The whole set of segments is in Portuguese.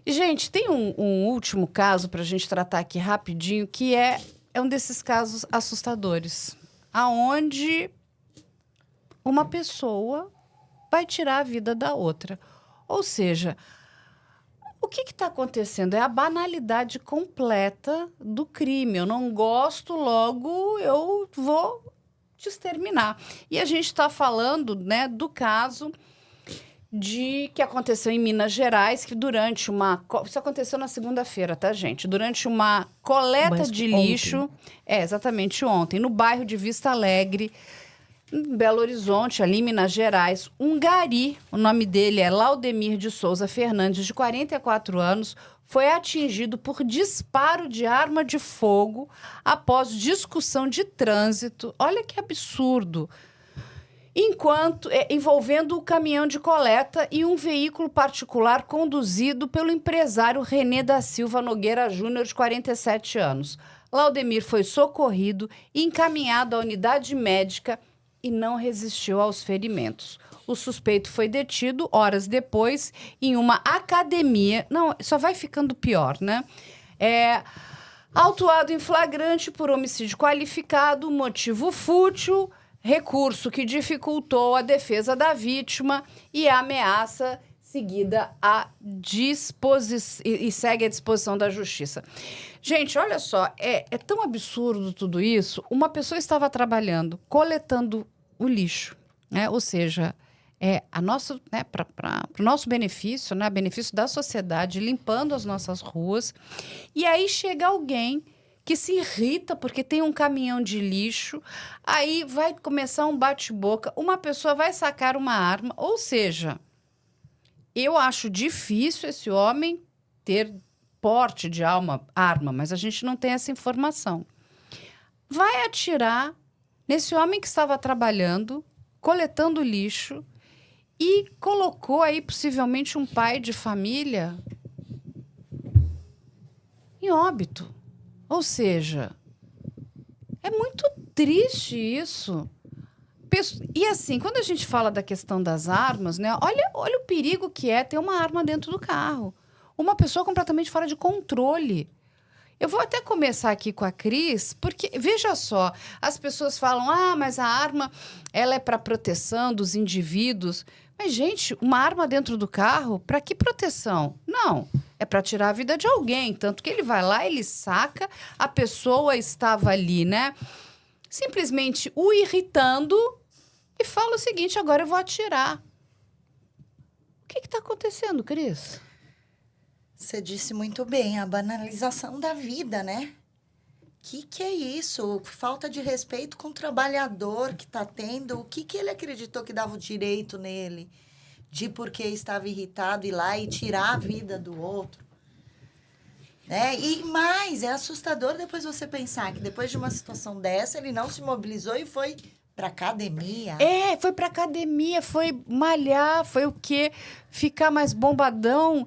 E, gente, tem um último caso para a gente tratar aqui rapidinho, que é um desses casos assustadores, aonde uma pessoa vai tirar a vida da outra. Ou seja, o que está acontecendo? É a banalidade completa do crime. Eu não gosto, logo eu vou te exterminar. E a gente está falando, né, do caso que aconteceu em Minas Gerais, que durante uma... Isso aconteceu na segunda-feira, tá, gente? Durante uma coleta de lixo... exatamente ontem, no bairro de Vista Alegre, em Belo Horizonte, ali em Minas Gerais, um gari, o nome dele é Laudemir de Souza Fernandes, de 44 anos, foi atingido por disparo de arma de fogo após discussão de trânsito. Olha que absurdo! Envolvendo o caminhão de coleta e um veículo particular conduzido pelo empresário René da Silva Nogueira Júnior, de 47 anos. Laudemir foi socorrido e encaminhado à unidade médica e não resistiu aos ferimentos. O suspeito foi detido horas depois em uma academia. Não, só vai ficando pior, né? Autuado em flagrante por homicídio qualificado, motivo fútil, recurso que dificultou a defesa da vítima e a ameaça seguida e segue à disposição da justiça. Gente, olha só, é tão absurdo tudo isso. Uma pessoa estava trabalhando, coletando o lixo, né? Ou seja, né, para o nosso benefício, né, benefício da sociedade, limpando as nossas ruas. E aí chega alguém que se irrita porque tem um caminhão de lixo, aí vai começar um bate-boca, uma pessoa vai sacar uma arma, ou seja, eu acho difícil esse homem ter porte de arma, mas a gente não tem essa informação. Vai atirar nesse homem que estava trabalhando, coletando lixo, e colocou aí possivelmente um pai de família em óbito. Ou seja, é muito triste isso. E assim, quando a gente fala da questão das armas, né? Olha o perigo que é ter uma arma dentro do carro. Uma pessoa completamente fora de controle. Eu vou até começar aqui com a Cris, porque, veja só, as pessoas falam, mas a arma ela é para proteção dos indivíduos. Mas, gente, uma arma dentro do carro, para que proteção? Não, é para tirar a vida de alguém. Tanto que ele vai lá, ele saca, a pessoa estava ali, né? Simplesmente o irritando e fala o seguinte, agora eu vou atirar. O que está acontecendo, Cris? Você disse muito bem, a banalização da vida, né? Que é isso? Falta de respeito com o trabalhador que está tendo. O que ele acreditou que dava o direito nele? De porque estava irritado ir lá e tirar a vida do outro. Né? E mais, é assustador depois você pensar que depois de uma situação dessa, ele não se mobilizou e foi para academia. Foi para academia, foi malhar, foi o quê? Ficar mais bombadão.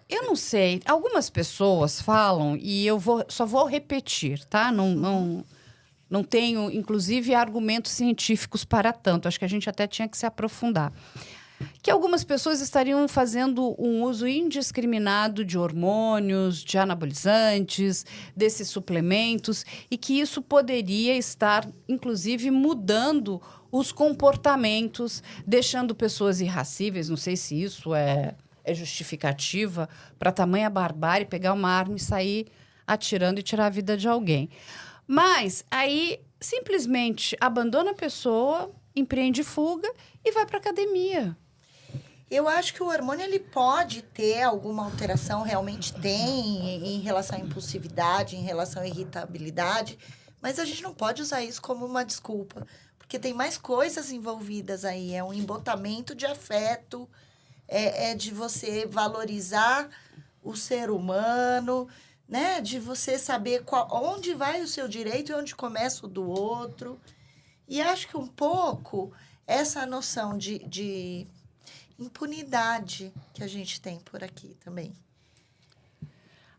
Eu não sei. Algumas pessoas falam, e só vou repetir, tá? Não tenho, inclusive, argumentos científicos para tanto. Acho que a gente até tinha que se aprofundar. Que algumas pessoas estariam fazendo um uso indiscriminado de hormônios, de anabolizantes, desses suplementos, e que isso poderia estar, inclusive, mudando os comportamentos, deixando pessoas irracíveis. Não sei se isso é justificativa para tamanha barbárie, pegar uma arma e sair atirando e tirar a vida de alguém. Mas aí, simplesmente, abandona a pessoa, empreende fuga e vai para a academia. Eu acho que o hormônio ele pode ter alguma alteração, realmente tem, em relação à impulsividade, em relação à irritabilidade, mas a gente não pode usar isso como uma desculpa, porque tem mais coisas envolvidas aí, é um embotamento de afeto, é de você valorizar o ser humano, né? De você saber onde vai o seu direito e onde começa o do outro. E acho que um pouco essa noção de impunidade que a gente tem por aqui também.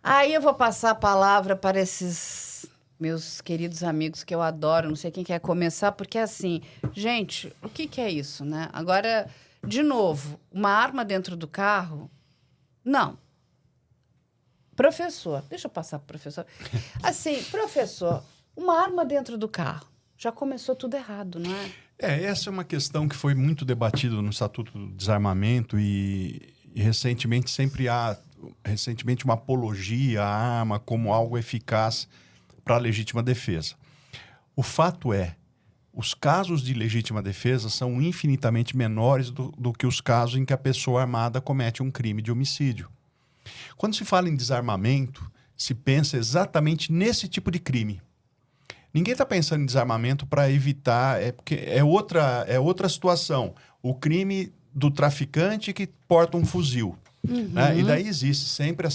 Aí eu vou passar a palavra para esses meus queridos amigos que eu adoro, não sei quem quer começar, porque assim, gente, o que é isso, né? Agora, de novo, uma arma dentro do carro? Não. Professor, deixa eu passar pro professor. Assim, professor, uma arma dentro do carro. Já começou tudo errado, não é? Essa é uma questão que foi muito debatida no Estatuto do Desarmamento e recentemente recentemente uma apologia à arma como algo eficaz para a legítima defesa. O fato é, os casos de legítima defesa são infinitamente menores do que os casos em que a pessoa armada comete um crime de homicídio. Quando se fala em desarmamento, se pensa exatamente nesse tipo de crime. Ninguém está pensando em desarmamento para evitar, porque é outra situação. O crime do traficante que porta um fuzil. Né? E daí existe sempre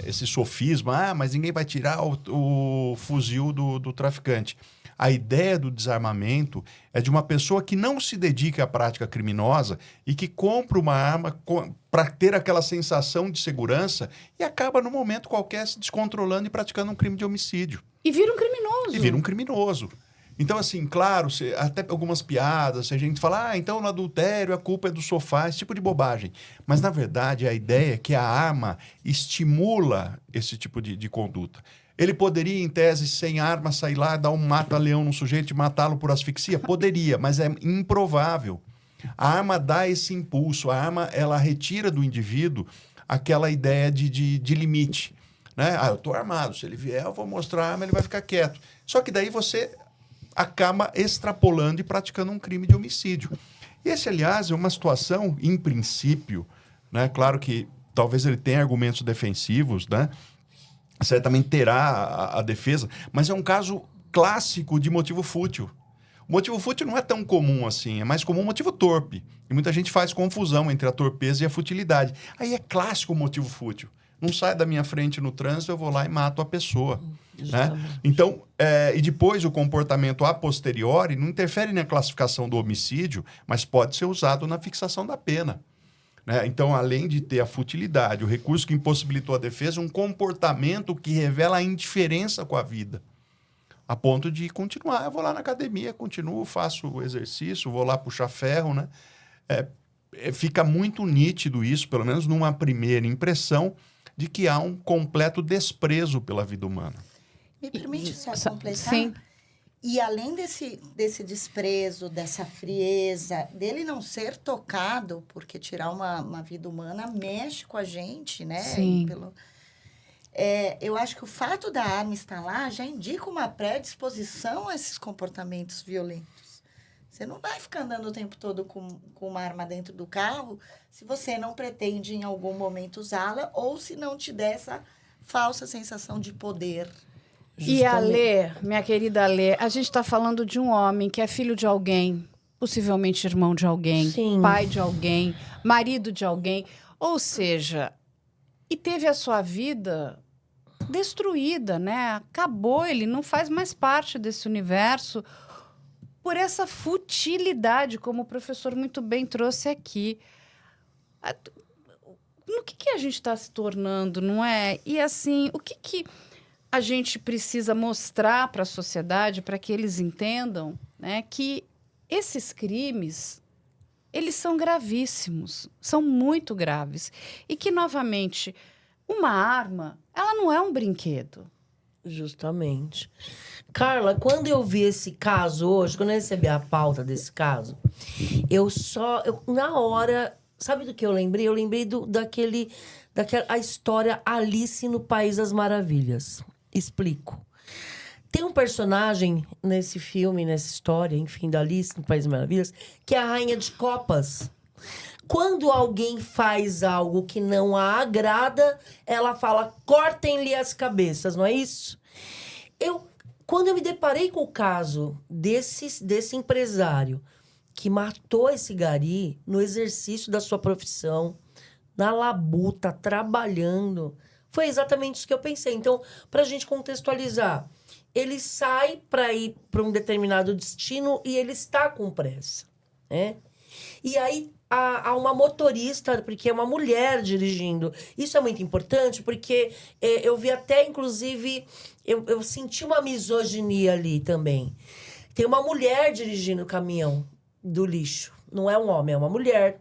esse sofisma, mas ninguém vai tirar o fuzil do traficante. A ideia do desarmamento é de uma pessoa que não se dedica à prática criminosa e que compra uma arma para ter aquela sensação de segurança e acaba, num momento qualquer, se descontrolando e praticando um crime de homicídio. E vira um criminoso. Então, assim, claro, até algumas piadas, se a gente fala, então no adultério a culpa é do sofá, esse tipo de bobagem. Mas, na verdade, a ideia é que a arma estimula esse tipo de conduta. Ele poderia, em tese, sem arma, sair lá, dar um mata-leão no sujeito e matá-lo por asfixia? Poderia, mas é improvável. A arma dá esse impulso, a arma ela retira do indivíduo aquela ideia de limite. Né? Eu estou armado, se ele vier eu vou mostrar a arma, ele vai ficar quieto. Só que daí você acaba extrapolando e praticando um crime de homicídio. Esse, aliás, é uma situação, em princípio, né? Claro que talvez ele tenha argumentos defensivos, né? Certamente terá a defesa, mas é um caso clássico de motivo fútil. O motivo fútil não é tão comum assim, é mais comum o motivo torpe. E muita gente faz confusão entre a torpeza e a futilidade. Aí é clássico o motivo fútil. Não sai da minha frente no trânsito, eu vou lá e mato a pessoa. Né? Então, e depois o comportamento a posteriori não interfere na classificação do homicídio, mas pode ser usado na fixação da pena. Né? Então, além de ter a futilidade, o recurso que impossibilitou a defesa, um comportamento que revela a indiferença com a vida. A ponto de continuar, eu vou lá na academia, continuo, faço o exercício, vou lá puxar ferro. Né? Fica muito nítido isso, pelo menos numa primeira impressão, de que há um completo desprezo pela vida humana. Me permite só completar? Sim. E além desse desprezo, dessa frieza, dele não ser tocado, porque tirar uma vida humana mexe com a gente, né? Sim. Eu acho que o fato da arma estar lá já indica uma predisposição a esses comportamentos violentos. Você não vai ficar andando o tempo todo com uma arma dentro do carro se você não pretende em algum momento usá-la ou se não te der essa falsa sensação de poder. E a Lê, minha querida Lê, a gente está falando de um homem que é filho de alguém, possivelmente irmão de alguém, Sim. pai de alguém, marido de alguém, ou seja, e teve a sua vida destruída, né? Acabou, ele não faz mais parte desse universo por essa futilidade, como o professor muito bem trouxe aqui. No que a gente está se tornando, não é? E assim, o que a gente precisa mostrar para a sociedade para que eles entendam, né, que esses crimes, eles são gravíssimos, são muito graves. E que, novamente, uma arma, ela não é um brinquedo. Justamente. Carla, quando eu vi esse caso hoje, quando eu recebi a pauta desse caso, na hora, sabe do que eu lembrei? Eu lembrei daquela história Alice no País das Maravilhas. Explico. Tem um personagem nesse filme, nessa história, enfim, da Alice no País das Maravilhas, que é a Rainha de Copas. Quando alguém faz algo que não a agrada, ela fala, cortem-lhe as cabeças, não é isso? Quando eu me deparei com o caso desse empresário que matou esse gari no exercício da sua profissão, na labuta, trabalhando, foi exatamente isso que eu pensei. Então, para a gente contextualizar, ele sai para ir para um determinado destino e ele está com pressa, né? E aí há uma motorista, porque é uma mulher dirigindo. Isso é muito importante, porque eu vi até, inclusive, eu senti uma misoginia ali também. Tem uma mulher dirigindo o caminhão do lixo. Não é um homem, é uma mulher.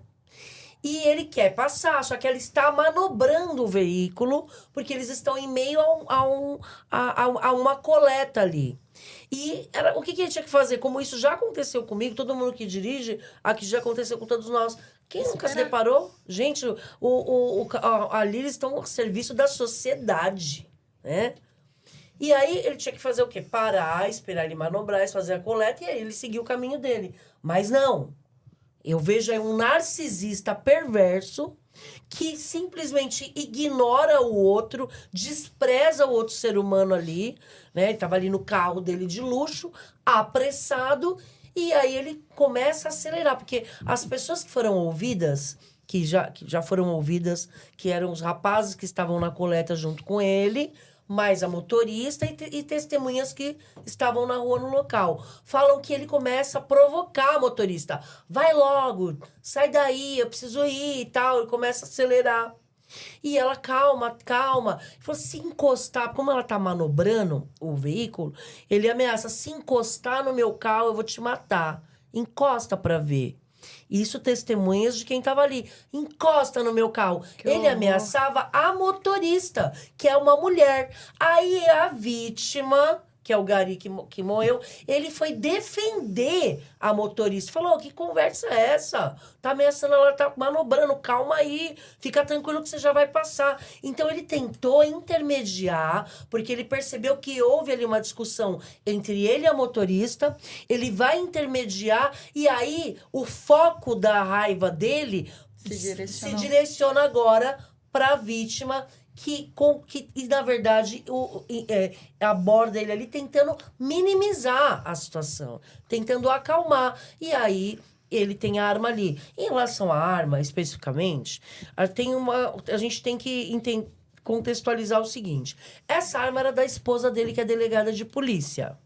E ele quer passar, só que ela está manobrando o veículo, porque eles estão em meio a uma coleta ali. E o que ele tinha que fazer? Como isso já aconteceu comigo, todo mundo que dirige, aqui já aconteceu com todos nós. Quem nunca se deparou? Gente, ali eles estão ao serviço da sociedade, né? E aí ele tinha que fazer o quê? Parar, esperar ele manobrar, fazer a coleta, e aí ele seguir o caminho dele. Mas não. Eu vejo aí um narcisista perverso que simplesmente ignora o outro, despreza o outro ser humano ali, né? Ele estava ali no carro dele de luxo, apressado, e aí ele começa a acelerar, porque as pessoas que foram ouvidas, que já foram ouvidas, que eram os rapazes que estavam na coleta junto com ele, mais a motorista e testemunhas que estavam na rua no local. Falam que ele começa a provocar a motorista. Vai logo, sai daí, eu preciso ir e tal. Ele começa a acelerar. E ela, calma. Falou, se encostar, como ela tá manobrando o veículo, ele ameaça, se encostar no meu carro, eu vou te matar. Encosta pra ver. Isso testemunhas de quem estava ali. Encosta no meu carro. Ele ameaçava a motorista, que é uma mulher. Aí a vítima, que é o gari que morreu, ele foi defender a motorista. Falou, que conversa é essa? Tá ameaçando, ela tá manobrando, calma aí. Fica tranquilo que você já vai passar. Então ele tentou intermediar, porque ele percebeu que houve ali uma discussão entre ele e a motorista. Ele vai intermediar e aí o foco da raiva dele se direciona agora para a vítima, que na verdade aborda ele ali tentando minimizar a situação, tentando acalmar. E aí ele tem a arma ali. Em relação à arma, especificamente, a gente tem que contextualizar o seguinte. Essa arma era da esposa dele, que é delegada de polícia.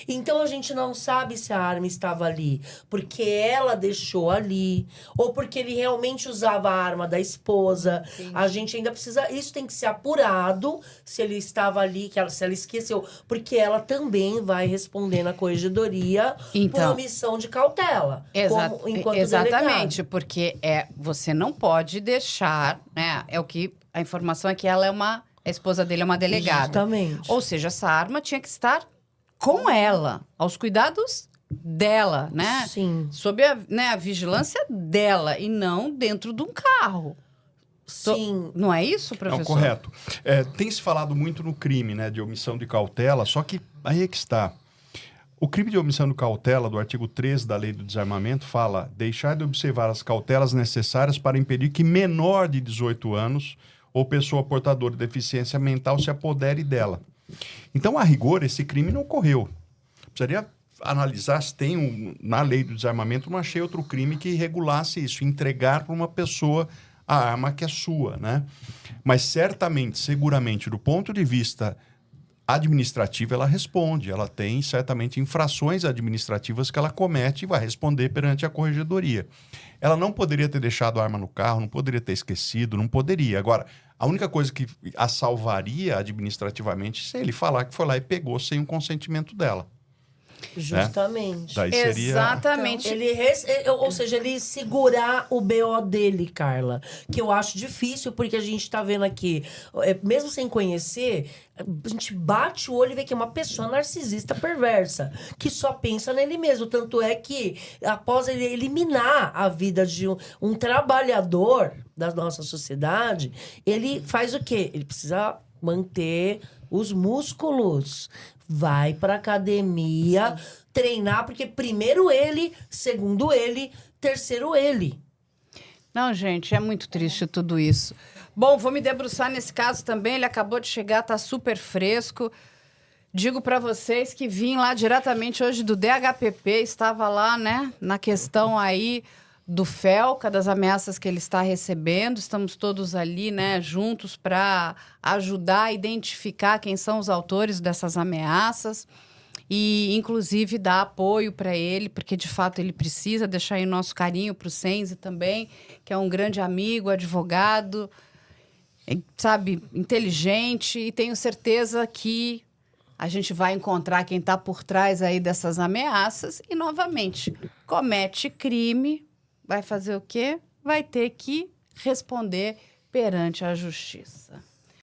Então a gente não sabe se a arma estava ali porque ela deixou ali ou porque ele realmente usava a arma da esposa. Sim. A gente ainda precisa... Isso tem que ser apurado, se ele estava ali, se ela esqueceu. Porque ela também vai responder na corregedoria por omissão de cautela. Exatamente, delegado. Porque você não pode deixar... Né, a informação é que ela a esposa dele é uma delegada. Justamente. Ou seja, essa arma tinha que estar com ela, aos cuidados dela, né? Sim. Sob a vigilância dela e não dentro de um carro. Sim. Não é isso, professor? Não, correto. Tem se falado muito no crime, né, de omissão de cautela, só que aí é que está. O crime de omissão de cautela, do artigo 13 da Lei do Desarmamento, fala deixar de observar as cautelas necessárias para impedir que menor de 18 anos ou pessoa portadora de deficiência mental se apodere dela. Então, a rigor, esse crime não ocorreu. Precisaria analisar se tem, na lei do desarmamento, não achei outro crime que regulasse isso, entregar para uma pessoa a arma que é sua, né? Mas certamente, seguramente, do ponto de vista administrativo, ela responde. Ela tem, certamente, infrações administrativas que ela comete e vai responder perante a corregedoria. Ela não poderia ter deixado a arma no carro, não poderia ter esquecido, não poderia. Agora, a única coisa que a salvaria administrativamente é se ele falar que foi lá e pegou sem o consentimento dela. Justamente. Daí seria... Exatamente. Ou seja, ele segurar o BO dele, Carla. Que eu acho difícil, porque a gente tá vendo aqui, mesmo sem conhecer, a gente bate o olho e vê que é uma pessoa narcisista perversa, que só pensa nele mesmo. Tanto é que, após ele eliminar a vida de um trabalhador da nossa sociedade, ele faz o quê? Ele precisa manter os músculos. Vai pra academia, treinar, porque primeiro ele, segundo ele, terceiro ele. Não, gente, é muito triste tudo isso. Bom, vou me debruçar nesse caso também. Ele acabou de chegar, tá super fresco. Digo para vocês que vim lá diretamente hoje do DHPP, estava lá, né, na questão aí do Felca, das ameaças que ele está recebendo. Estamos todos ali, né, juntos para ajudar a identificar quem são os autores dessas ameaças e, inclusive, dar apoio para ele, porque, de fato, ele precisa deixar aí o nosso carinho para o Senzi também, que é um grande amigo, advogado, sabe, inteligente, e tenho certeza que a gente vai encontrar quem está por trás aí dessas ameaças e, novamente, comete crime. Vai fazer o quê? vai ter que responder perante a justiça.